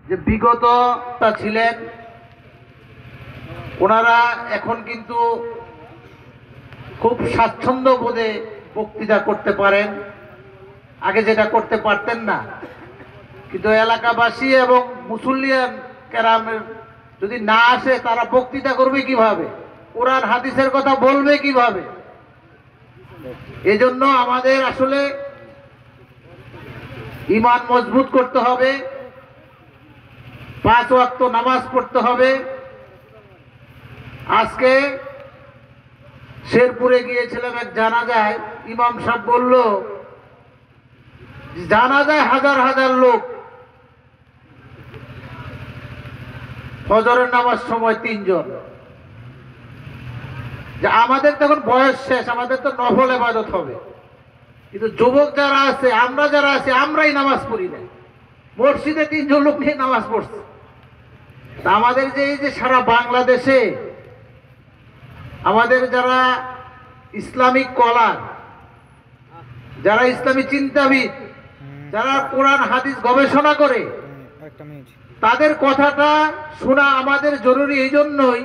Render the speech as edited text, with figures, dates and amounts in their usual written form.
যে বিগত ছিলেন ওনারা এখন কিন্তু খুব স্বাচ্ছন্দ্য বোধে বক্তৃতা করতে পারেন, আগে যেটা করতে পারতেন না। কিন্তু এলাকাবাসী এবং মুসল্লিয়ান কেরামের যদি না আসে তারা বক্তৃতা করবে কিভাবে, কোরআন হাদিসের কথা বলবে কিভাবে? এজন্য আমাদের আসলে ঈমান মজবুত করতে হবে, 5 ওয়াক্ত নামাজ পড়তে হবে। আজকে শেরপুরে গিয়েছিলাম এক জানাজায়, ইমাম সাহেব বলল জানাজায় হাজার হাজার লোক, ফজরের নামাজ সময় 3 জন। যে আমাদের তখন বয়স শেষ, আমাদের তো নফল ইবাদত হবে, কিন্তু যুবক যারা আছে, আমরা যারা আছি, আমরাই নামাজ পড়ি না। মসজিদে 3 জন লোক নিয়ে নামাজ পড়ছে। তা আমাদের যে এই যে সারা বাংলাদেশে আমাদের যারা ইসলামিক স্কলার, যারা ইসলামী চিন্তাবিদ, যারা কোরআন হাদিস গবেষণা করে, তাদের কথাটা শোনা আমাদের জরুরি এই জন্যই